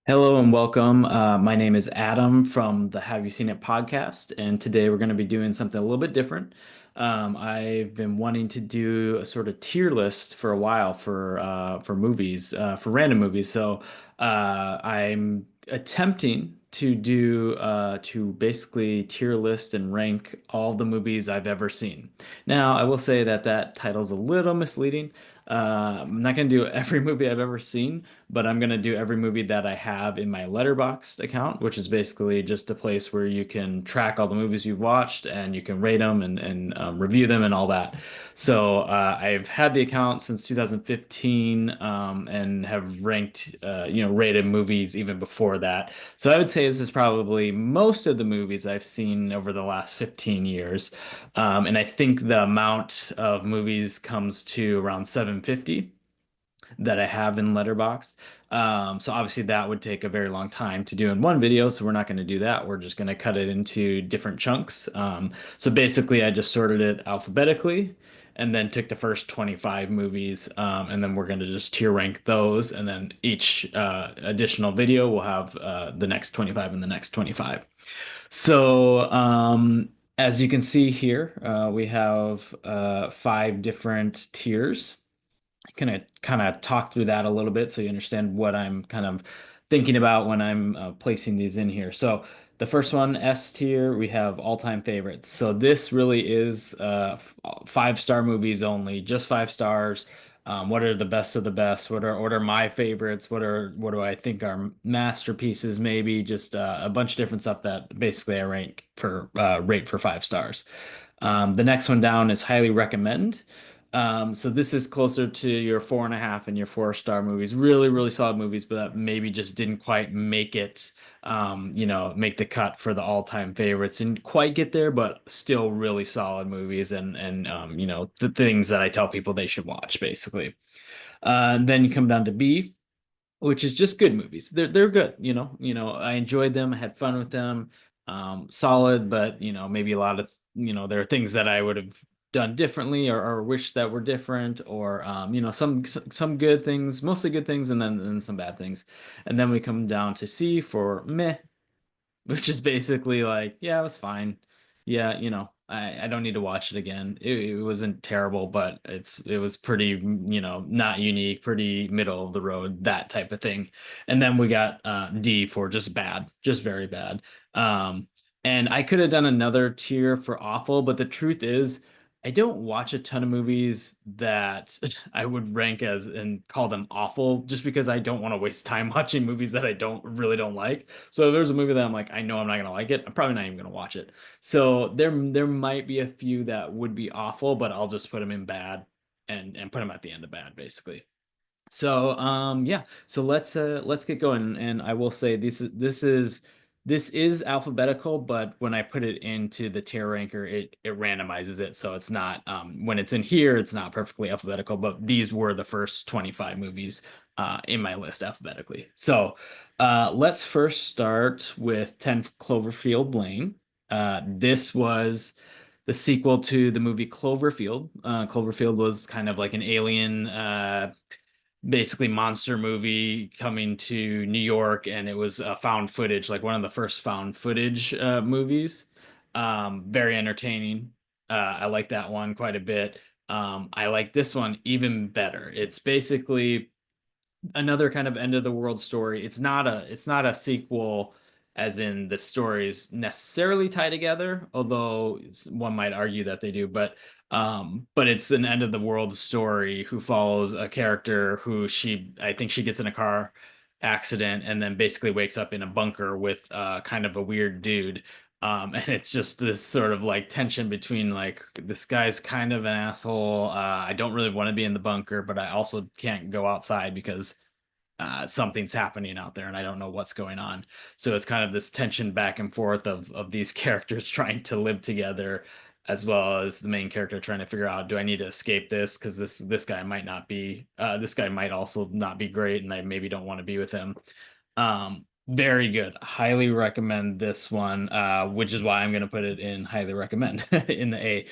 Hello and welcome. My name is Adam from the Have You Seen It podcast, and today we're going to be doing something a little bit different. I've been wanting to do a sort of tier list for a while for movies, for random movies. I'm attempting to basically tier list and rank all the movies I've ever seen. Now, I will say that that title's a little misleading. I'm not going to do every movie I've ever seen, but I'm gonna do every movie that I have in my Letterboxd account, which is basically just a place where you can track all the movies you've watched and you can rate them and review them and all that. I've had the account since 2015 and have ranked, rated movies even before that. So I would say this is probably most of the movies I've seen over the last 15 years. And I think the amount of movies comes to around 750 that I have in Letterboxd. So obviously that would take a very long time to do in one video, so we're not going to do that. We're just going to cut it into different chunks. So basically, I just sorted it alphabetically and then took the first 25 movies, and then we're going to just tier rank those, and then each additional video will have the next 25 and the next 25. So, as you can see here, we have five different tiers. Kind of talk through that a little bit so you understand what I'm kind of thinking about when I'm placing these in here. So the first one, S tier, we have all-time favorites. So this really is five-star movies only, just 5 stars. What are the best of the best? What are my favorites? What do I think are masterpieces? Maybe just a bunch of different stuff that basically I rate for 5 stars. The next one down is highly recommend. So this is closer to your 4.5 and your 4 star movies. Really, really solid movies, but that maybe just didn't quite make it, make the cut for the all-time favorites. Didn't quite get there, but still really solid movies and the things that I tell people they should watch, basically. And then you come down to B, which is just good movies. They're good, I enjoyed them, I had fun with them. Solid, but maybe a lot of there are things that I would have done differently or wish that were different, or some good things, mostly good things, and then some bad things. And then we come down to C for meh, which is basically like, yeah, it was fine. Yeah, I don't need to watch it again. It wasn't terrible, but it was pretty, not unique, pretty middle of the road, that type of thing. And then we got D for just bad, just very bad. Um, and I could have done another tier for awful, but the truth is, I don't watch a ton of movies that I would rank as and call them awful just because I don't want to waste time watching movies that I don't really don't like. So if there's a movie that I'm like, I know I'm not gonna like it, I'm probably not even gonna watch it. So there might be a few that would be awful, but I'll just put them in bad and put them at the end of bad, basically. So let's get going. And I will say this is alphabetical, but when I put it into the tier ranker, it randomizes it. So it's not when it's in here, it's not perfectly alphabetical, but these were the first 25 movies in my list alphabetically. Let's first start with 10 Cloverfield Lane. This was the sequel to the movie Cloverfield. Cloverfield was kind of like an alien basically monster movie coming to New York, and it was found footage, like one of the first found footage movies. Very entertaining. I like that one quite a bit. I like this one even better. It's basically another kind of end of the world story. It's not a sequel as in the stories necessarily tie together, although one might argue that they do, but it's an end of the world story who follows a character who I think she gets in a car accident and then basically wakes up in a bunker with kind of a weird dude. And it's just this sort of like tension between like this guy's kind of an asshole. I don't really want to be in the bunker, but I also can't go outside because something's happening out there and I don't know what's going on. So it's kind of this tension back and forth of these characters trying to live together, as well as the main character trying to figure out, do I need to escape this? Because this guy might not be this guy might also not be great, and I maybe don't want to be with him. Very good. Highly recommend this one, which is why I'm going to put it in highly recommend in the A.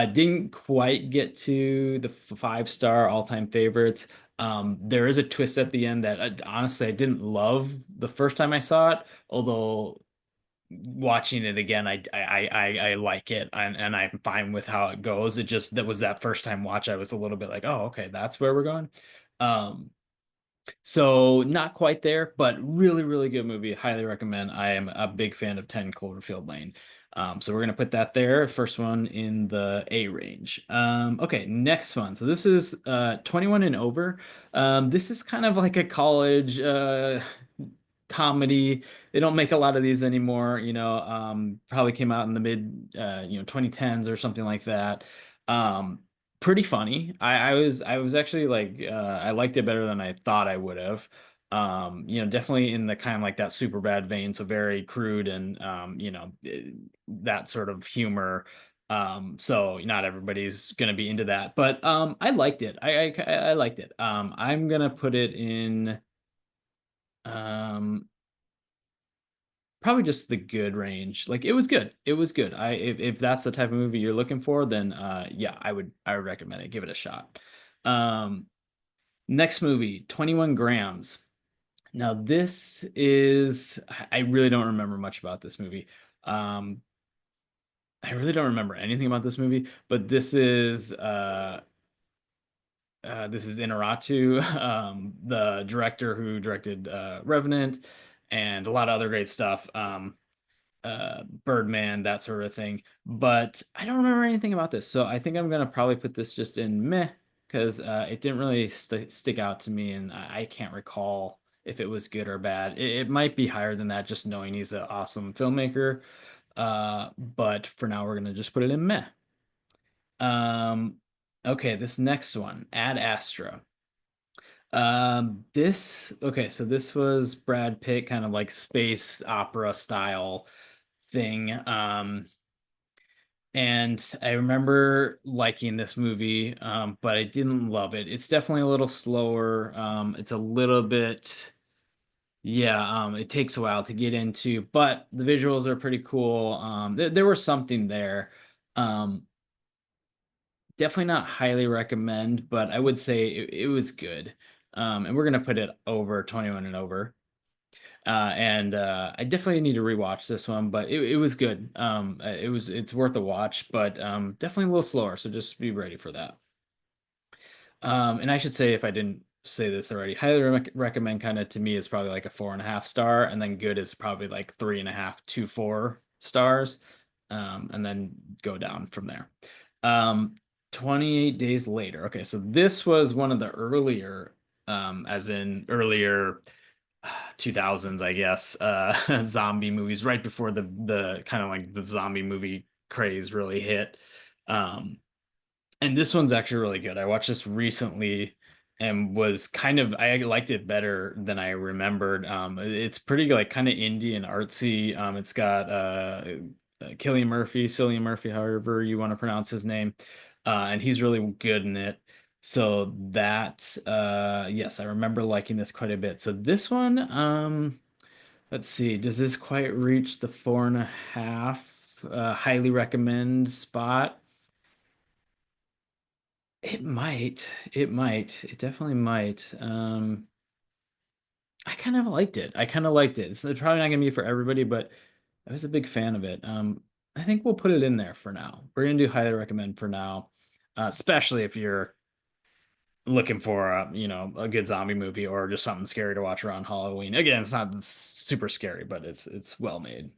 Didn't quite get to the 5 star all-time favorites. There is a twist at the end that honestly I didn't love the first time I saw it, although watching it again, I like it and I'm fine with how it goes. It just that was that first time watch, I was a little bit like, oh, okay, that's where we're going. Um, so not quite there, but really, really good movie. Highly recommend. I am a big fan of 10 Cloverfield Lane. So we're gonna put that there. First one in the A range. Okay, next one. So this is 21 and over. This is kind of like a college comedy. They don't make a lot of these anymore, probably came out in the mid 2010s or something like that. Um, Pretty funny. I was actually like I liked it better than I thought I would have. Definitely in the kind of like that super bad vein, so very crude and that sort of humor. So not everybody's gonna be into that, but I liked it. I liked it. I'm gonna put it in um probably just the good range. Like it was good. It was good. If that's the type of movie you're looking for, then yeah, I would recommend it. Give it a shot. Um Next movie, 21 Grams. Now this is I really don't remember much about this movie. Um I really don't remember anything about this movie, but this is Inarritu, the director who directed Revenant and a lot of other great stuff. Birdman, that sort of thing. But I don't remember anything about this, so I think I'm gonna probably put this just in meh because it didn't really stick out to me, and I can't recall if it was good or bad. It might be higher than that, just knowing he's an awesome filmmaker. But for now, we're gonna just put it in meh. Um, okay, this next one, Ad Astra. This okay, so this was Brad Pitt, kind of like space opera style thing. And I remember liking this movie, but I didn't love it. It's definitely a little slower. It's a little bit, yeah, it takes a while to get into, but the visuals are pretty cool. There was something there. Um, Definitely not highly recommend, but I would say it was good. And we're gonna put it over 21 and over. And I definitely need to rewatch this one, but it was good. It's worth a watch, but definitely a little slower, so just be ready for that. And I should say, if I didn't say this already, highly recommend kind of to me is probably like a 4.5 star, and then good is probably like 3.5 to 4 stars, and then go down from there. Um, 28 days later. Okay, so this was one of the earlier, as in earlier 2000s, I guess, zombie movies right before the kind of like the zombie movie craze really hit. Um, and this one's actually really good. I watched this recently and was kind of I liked it better than I remembered. It's pretty like kind of indie and artsy. It's got Cillian Murphy, however you want to pronounce his name, and he's really good in it. So that yes, I remember liking this quite a bit. So this one, let's see, does this quite reach the 4.5 highly recommend spot? It might. It might. It definitely might. I kind of liked it. I kind of liked it. It's probably not gonna be for everybody, but I was a big fan of it. I think we'll put it in there for now. We're gonna do highly recommend for now, especially if you're looking for a good zombie movie or just something scary to watch around Halloween. Again, it's not super scary, but it's well made.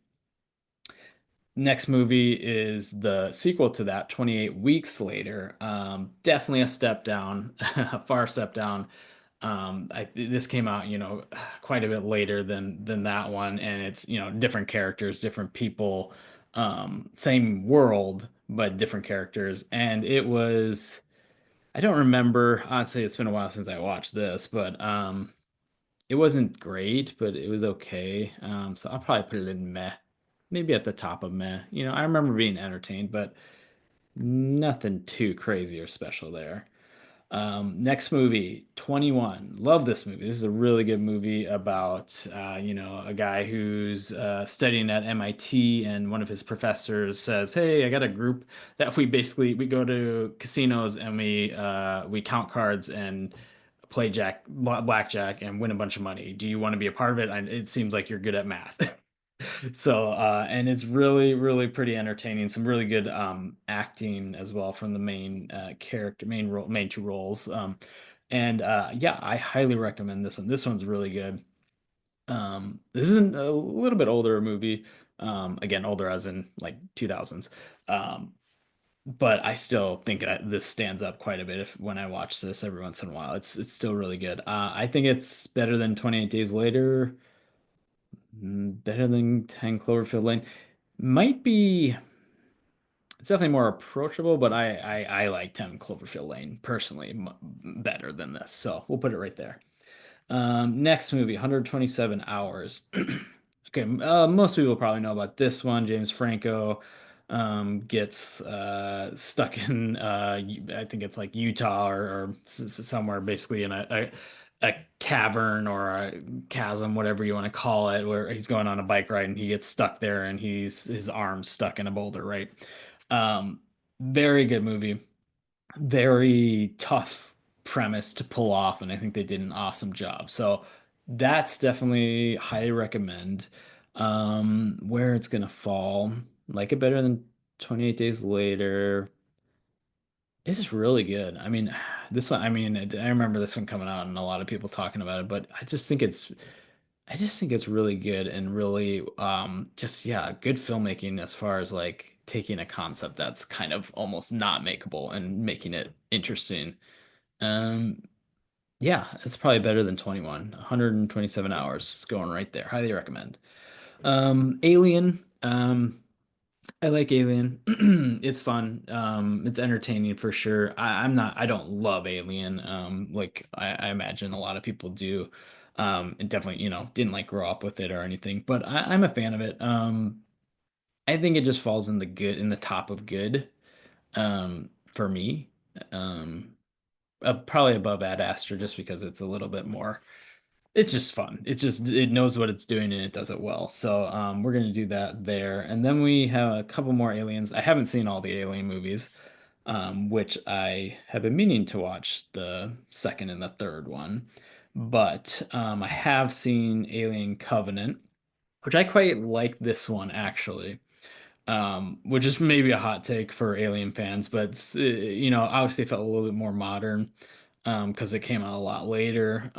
Next movie is the sequel to that, 28 Weeks Later. Definitely a step down, a far step down. This came out, quite a bit later than that one, and it's, different characters, different people, same world, but different characters. And I don't remember, honestly, it's been a while since I watched this, but it wasn't great, but it was okay. So I'll probably put it in meh, maybe at the top of meh. I remember being entertained, but nothing too crazy or special there. Next movie, 21. Love this movie. This is a really good movie about, a guy who's studying at MIT, and one of his professors says, "Hey, I got a group that we go to casinos and we count cards and play blackjack and win a bunch of money. Do you want to be a part of it? And it seems like you're good at math. So, and it's really, really pretty entertaining. Some really good acting as well from the main character, main two roles. And yeah, I highly recommend this one. This one's really good. This is a little bit older movie. Again, older as in like 2000s. Um, but I still think that this stands up quite a bit when I watch this every once in a while. It's still really good. I think it's better than 28 Days Later, better than 10 Cloverfield Lane. Might be, it's definitely more approachable, but I like 10 Cloverfield Lane personally better than this. So we'll put it right there. Next movie, 127 Hours. Okay, most people probably know about this one. James Franco gets stuck in I think it's like Utah or somewhere basically in a cavern or a chasm, whatever you want to call it, where he's going on a bike ride and he gets stuck there and his arm's stuck in a boulder, right? Um, very good movie, very tough premise to pull off, and I think they did an awesome job. So that's definitely highly recommend. Where it's gonna fall, like it better than 28 Days Later. This is really good. I mean, this one, I mean, I remember this one coming out and a lot of people talking about it, but I just think it's really good and really just yeah, good filmmaking as far as like taking a concept that's kind of almost not makeable and making it interesting. Um yeah, it's probably better than 21. 127 hours. It's going right there. Highly recommend. Alien. I like Alien. It's fun. It's entertaining for sure. I don't love Alien. Like I imagine a lot of people do. And definitely, didn't like grow up with it or anything, but I'm a fan of it. I think it just falls in the top of good, for me. Um, Probably above Ad Astra just because it's a little bit more. It's just fun. It knows what it's doing and it does it well. So we're gonna do that there. And then we have a couple more aliens. I haven't seen all the Alien movies, which I have been meaning to watch the second and the third one. But I have seen Alien Covenant, which I quite like this one actually. Which is maybe a hot take for Alien fans, but obviously it felt a little bit more modern, because it came out a lot later.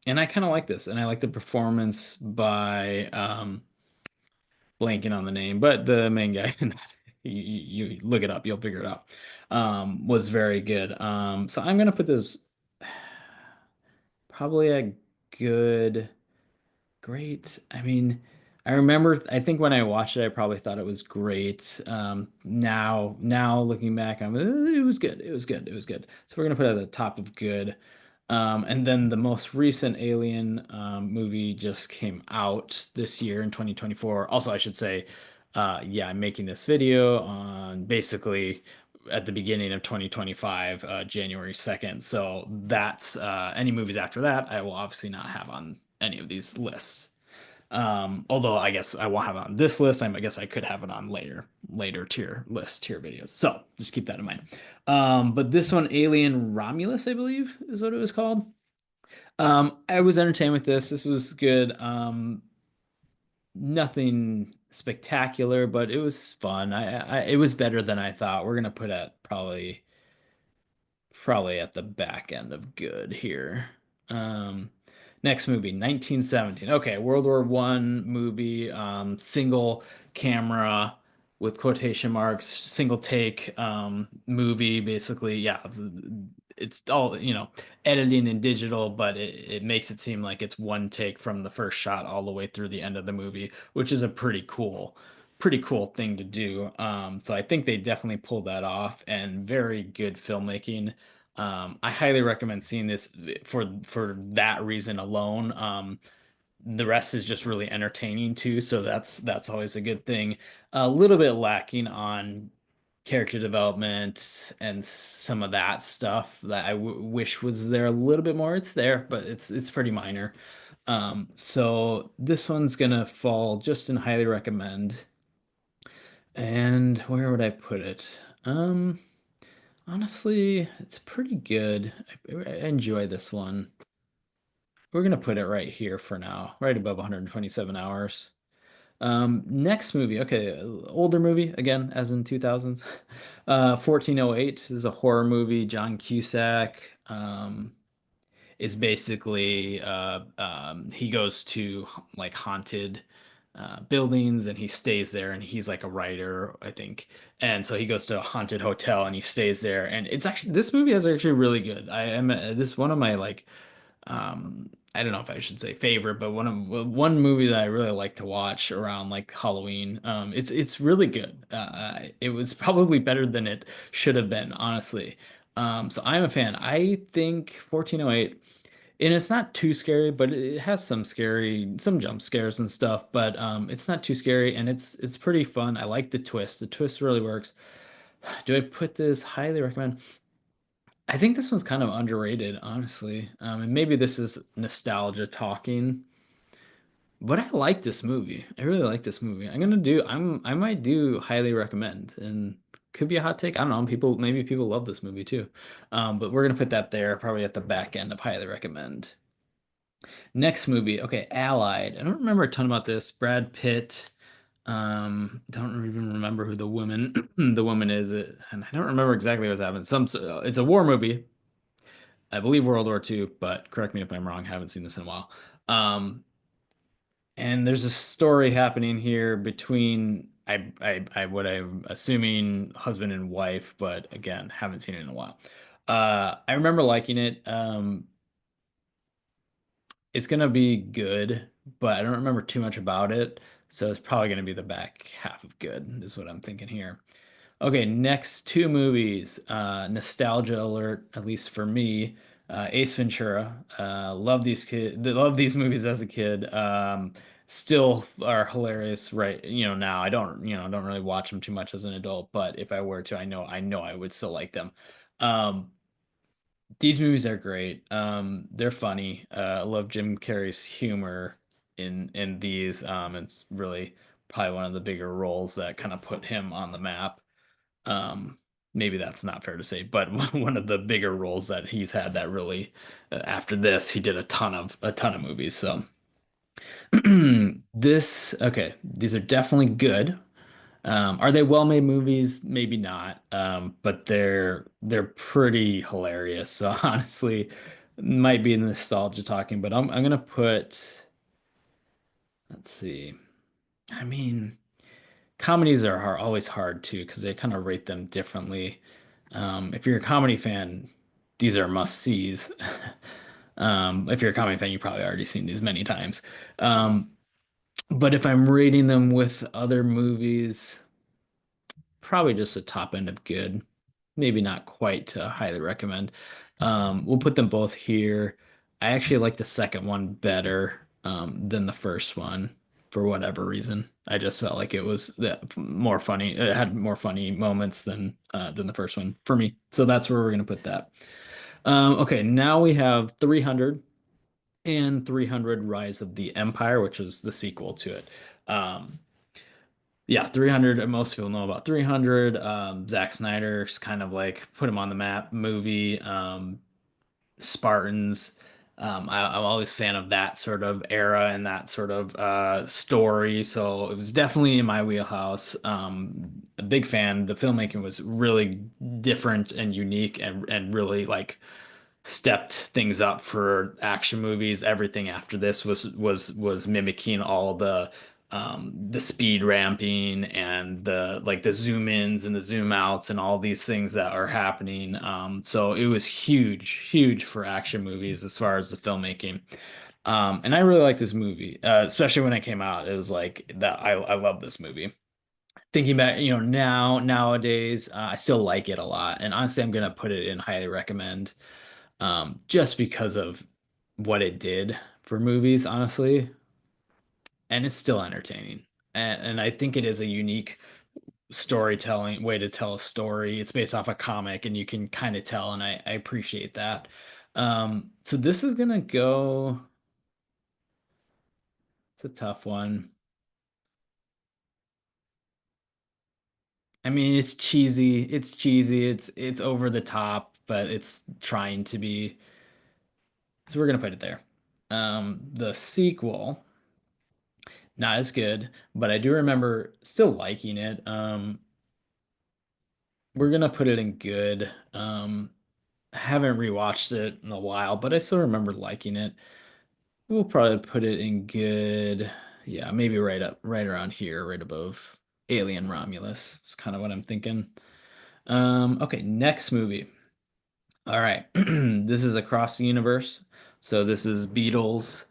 And I kind of like this, and I like the performance by blanking on the name, but the main guy in that, you look it up, you'll figure it out. Was very good. So I'm gonna put this probably a good. Great. I mean, I think when I watched it, I probably thought it was great. Now looking back, it was good. It was good. It was good. So we're gonna put it at the top of good. And then the most recent Alien movie just came out this year in 2024. Also, I should say, yeah, I'm making this video on basically at the beginning of 2025, January 2nd. So that's any movies after that, I will obviously not have on any of these lists. Although I guess I won't have it on this list. I guess I could have it on later tier videos. So just keep that in mind. But this one, Alien Romulus, I believe is what it was called. I was entertained with this. This was good. Nothing spectacular, but it was fun. It was better than I thought. We're gonna put at probably at the back end of good here. Um, Next movie, 1917. Okay, World War One movie, single camera with quotation marks, single take movie, basically. Yeah, it's all, editing and digital, but it makes it seem like it's one take from the first shot all the way through the end of the movie, which is a pretty cool thing to do. So I think they definitely pulled that off and very good filmmaking. I highly recommend seeing this for that reason alone. The rest is just really entertaining too, so that's always a good thing. A little bit lacking on character development and some of that stuff that I w wish was there a little bit more. It's there, but it's pretty minor. So this one's gonna fall just in highly recommend. And where would I put it? Honestly, it's pretty good. I enjoy this one. We're gonna put it right here for now, right above 127 hours. Next movie, okay, older movie again, as in 2000s. 1408 is a horror movie. John Cusack. Is basically he goes to like haunted buildings and he stays there and he's like a writer, I think. And so he goes to a haunted hotel and he stays there. And it's actually this movie is actually really good. I am this one of my like I don't know if I should say favorite, but one movie that I really like to watch around like Halloween. It's really good. It was probably better than it should have been, honestly. So I'm a fan. I think 1408, and it's not too scary, but it has some jump scares and stuff, but it's not too scary and it's pretty fun. I like the twist. The twist really works. Do I put this highly recommend? I think this one's kind of underrated, honestly. And maybe this is nostalgia talking, but I like this movie. I really like this movie. I might do highly recommend and could be a hot take. I don't know. Maybe people love this movie too. But we're gonna put that there, probably at the back end of highly recommend. Next movie, okay, Allied. I don't remember a ton about this. Brad Pitt. Don't even remember who the woman the woman is, and I don't remember exactly what's happened. It's a war movie. I believe World War II, but correct me if I'm wrong. Haven't seen this in a while. Um, and there's a story happening here between what I'm assuming husband and wife, but again, haven't seen it in a while. I remember liking it. It's gonna be good, but I don't remember too much about it, so it's probably gonna be the back half of good, is what I'm thinking here. Okay, next two movies. Nostalgia alert, at least for me. Ace Ventura. Love these movies as a kid. Still are hilarious right, now. I don't really watch them too much as an adult, but if I were to, I know I would still like them. Um, these movies are great. They're funny. I love Jim Carrey's humor in these. It's really probably one of the bigger roles that kind of put him on the map. Um, Maybe that's not fair to say, but one of the bigger roles that he's had that really, after this, he did a ton of movies. So okay, these are definitely good. Are they well-made movies? Maybe not. But they're pretty hilarious. So honestly, might be nostalgia talking, but I'm gonna put, let's see. I mean, comedies are always hard too because they kind of rate them differently. If you're a comedy fan, these are must-sees. If you're a comedy fan, you've probably already seen these many times. Um, but if I'm rating them with other movies, probably just a top end of good. Maybe not quite to highly recommend. We'll put them both here. I actually like the second one better than the first one for whatever reason. I just felt like it was more funny. It had more funny moments than the first one for me. So that's where we're gonna put that. Okay, now we have 300 and 300 Rise of the Empire, which is the sequel to it. Um, yeah, 300. Most people know about 300. Zack Snyder's kind of like put him on the map movie. Spartans. I'm always a fan of that sort of era and that sort of story. So it was definitely in my wheelhouse. A big fan. The filmmaking was really different and unique and really like stepped things up for action movies. Everything after this was mimicking all the speed ramping and the zoom ins and the zoom outs and all these things that are happening. So it was huge, huge for action movies as far as the filmmaking. And I really like this movie, especially when it came out. It was like that. I love this movie. Thinking back, nowadays, I still like it a lot. And honestly, I'm gonna put it in highly recommend just because of what it did for movies, honestly. And it's still entertaining. And I think it is a unique storytelling way to tell a story. It's based off a comic, and you can kind of tell, and I appreciate that. So this is gonna go, it's a tough one. I mean, it's cheesy. It's cheesy. It's over the top, but it's trying to be. So we're gonna put it there. The sequel, not as good, but I do remember still liking it. We're gonna put it in good. I haven't rewatched it in a while, but I still remember liking it. We'll probably put it in good. Yeah, maybe right up, right around here, right above Alien Romulus. It's kind of what I'm thinking. Okay, next movie. All right. This is Across the Universe. So this is Beatles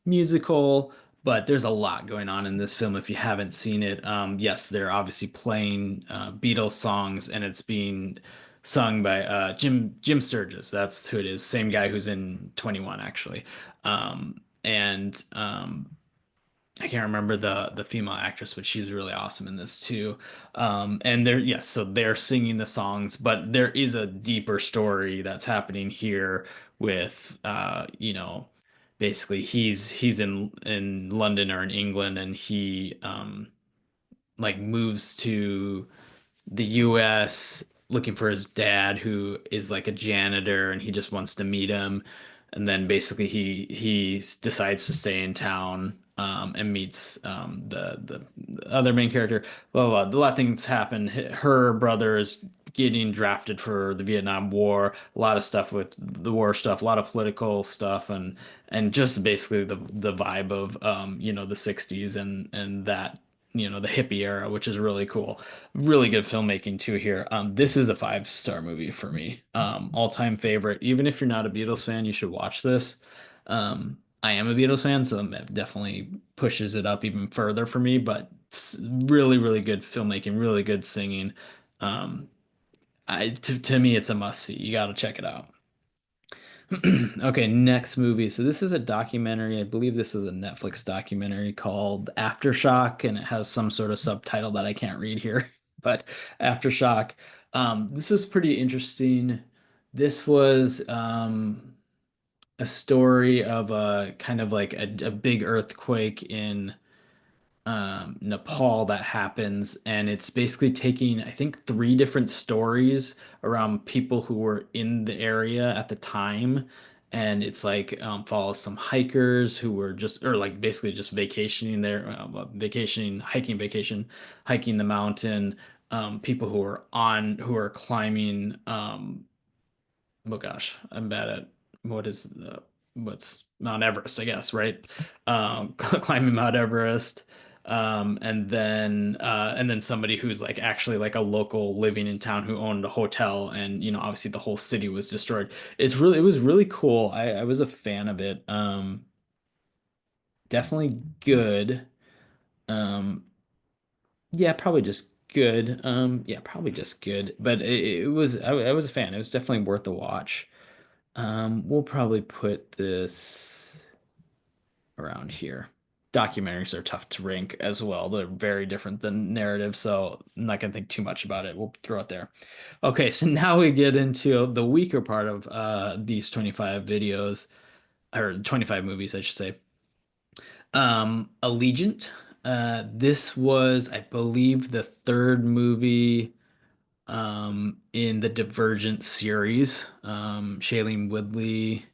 musical, but there's a lot going on in this film if you haven't seen it. Yes, they're obviously playing Beatles songs and it's being sung by Jim Sturgis. That's who it is. Same guy who's in 21 actually. And I can't remember the female actress, but she's really awesome in this too. And they're yes, so they're singing the songs, but there is a deeper story that's happening here with basically he's in London or in England and he like moves to the US looking for his dad who is like a janitor and he just wants to meet him and then basically he decides to stay in town and meets the other main character blah, blah, blah. A lot of things happen. Her brother is getting drafted for the Vietnam War, a lot of stuff with the war stuff, a lot of political stuff and just basically the vibe of the 60s and that the hippie era, which is really cool. Really good filmmaking too here. This is a five-star movie for me. All-time favorite. Even if you're not a Beatles fan, you should watch this. I am a Beatles fan, so it definitely pushes it up even further for me, but it's really, really good filmmaking, really good singing. Um, to me, it's a must see. You got to check it out. Okay, next movie. So this is a documentary. I believe this was a Netflix documentary called Aftershock, and it has some sort of subtitle that I can't read here. But Aftershock. This is pretty interesting. This was a story of a kind of like a big earthquake in Nepal that happens, and it's basically taking, I think, three different stories around people who were in the area at the time. And it's like follows some hikers who were just, or like basically just vacationing there, well, vacationing, hiking the mountain. People who are climbing. Oh gosh, I'm bad at what is what's Mount Everest, I guess, right? Climbing Mount Everest, and then somebody who's like actually like a local living in town who owned a hotel, and obviously the whole city was destroyed. It was really cool. I was a fan of it. Definitely good. Um, yeah, probably just good. Yeah, probably just good. But it was I was a fan. It was definitely worth the watch. We'll probably put this around here. Documentaries are tough to rank as well. They're very different than narrative, so I'm not gonna think too much about it. We'll throw it there. Okay, so now we get into the weaker part of these 25 videos, or 25 movies, I should say. Allegiant. This was, I believe, the third movie in the Divergent series. Shailene Woodley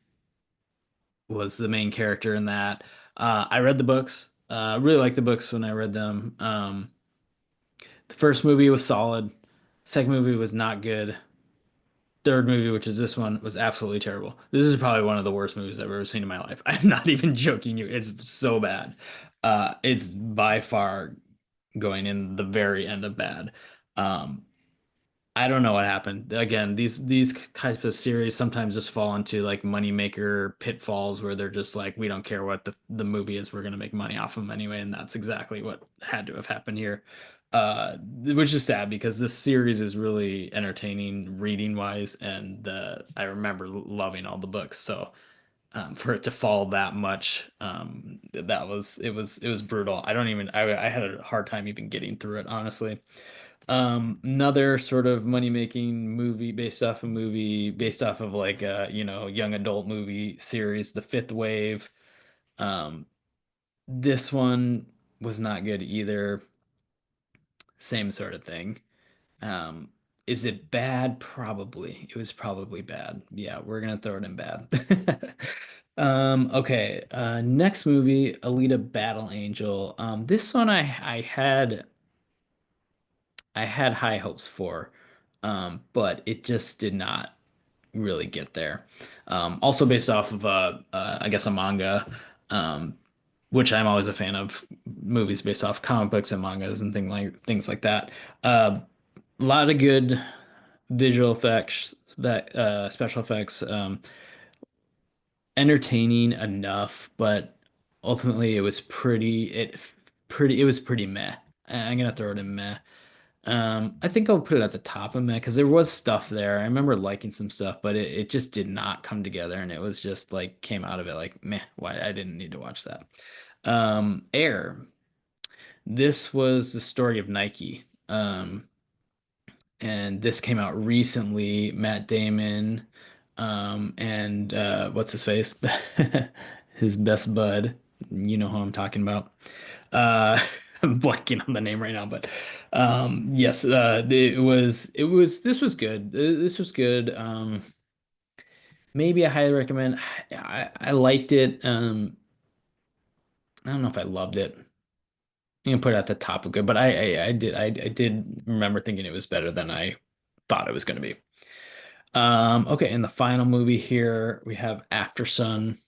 was the main character in that. I read the books. Really liked the books when I read them. The first movie was solid. Second movie was not good. Third movie, which is this one, was absolutely terrible. This is probably one of the worst movies I've ever seen in my life. I'm not even joking you. It's so bad. It's by far going in the very end of bad. Um, I don't know what happened. Again, these types of series sometimes just fall into like moneymaker pitfalls where they're just like, we don't care what the movie is, we're gonna make money off them anyway, and that's exactly what had to have happened here. Which is sad because this series is really entertaining reading wise, and I remember loving all the books. So for it to fall that much, it was brutal. I had a hard time even getting through it, honestly. Another sort of money-making movie based off of like a, young adult movie series, The Fifth Wave. Um, this one was not good either. Same sort of thing. Um, is it bad? Probably. It was probably bad. Yeah, we're gonna throw it in bad. Okay. Next movie, Alita Battle Angel. This one I had high hopes for, but it just did not really get there. Also based off of I guess a manga, um, which I'm always a fan of movies based off comic books and mangas and things like that. A lot of good visual effects, that special effects, entertaining enough, but ultimately it was pretty meh. I'm gonna throw it in meh. I think I'll put it at the top of meh because there was stuff there. I remember liking some stuff, but it just did not come together, and it was just like came out of it like meh. Why I didn't need to watch that. Air. This was the story of Nike. And this came out recently. Matt Damon, and what's his face? His best bud. You know who I'm talking about. Uh, I'm blanking on the name right now, but yes, this was good. This was good. Maybe I highly recommend. I liked it. I don't know if I loved it. You can put it at the top of good, but I did remember thinking it was better than I thought it was going to be. Okay, in the final movie here, we have After Sun.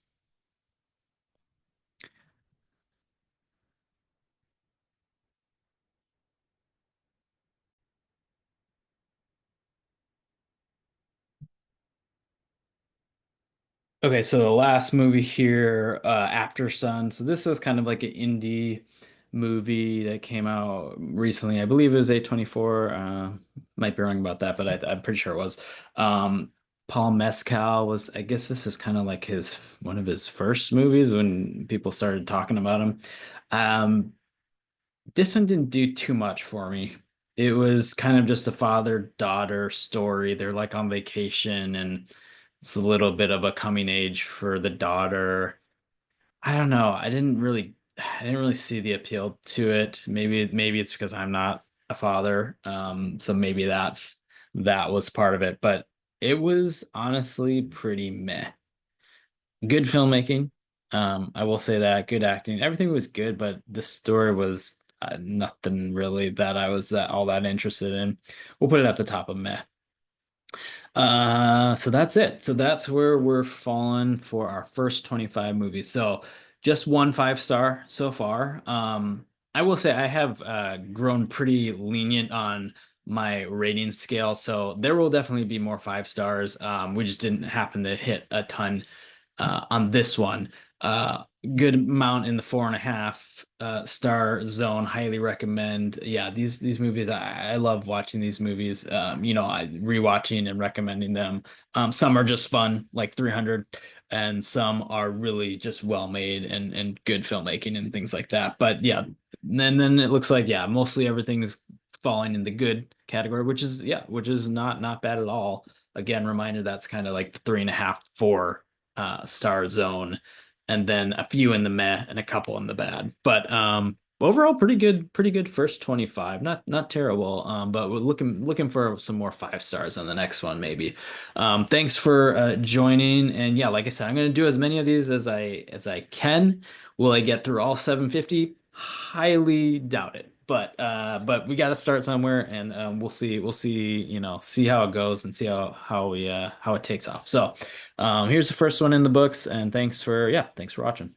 Okay, so the last movie here, After Sun. So this was kind of like an indie movie that came out recently. I believe it was A24. Might be wrong about that, but I'm pretty sure it was. Paul Mescal was, I guess this is kind of like his one of his first movies when people started talking about him. Um, This one didn't do too much for me. It was kind of just a father-daughter story. They're like on vacation and it's a little bit of a coming age for the daughter. I don't know. I didn't really see the appeal to it. Maybe it's because I'm not a father. So maybe that was part of it, but it was honestly pretty meh. Good filmmaking. I will say that. Good acting. Everything was good, but the story was nothing really that I was that all that interested in. We'll put it at the top of meh. So that's it. So that's where we're falling for our first 25 movies. So just one 5 star so far. I will say I have grown pretty lenient on my rating scale, so there will definitely be more 5 stars. We just didn't happen to hit a ton on this one. Good amount in the 4.5 star zone. Highly recommend. Yeah, these movies. I love watching these movies. I rewatching and recommending them. Some are just fun, like 300, and some are really just well made and good filmmaking and things like that. But yeah, then it looks like yeah, mostly everything is falling in the good category, which is not bad at all. Again, reminder that's kind of like the 3.5, 4 star zone, and then a few in the meh and a couple in the bad. But overall, pretty good first 25. Not terrible. But we're looking for some more 5 stars on the next one, maybe. Thanks for joining. And yeah, like I said, I'm gonna do as many of these as I can. Will I get through all 750? Highly doubt it. But we got to start somewhere, and we'll see, see how it goes and see how it takes off. So here's the first one in the books, and thanks for watching.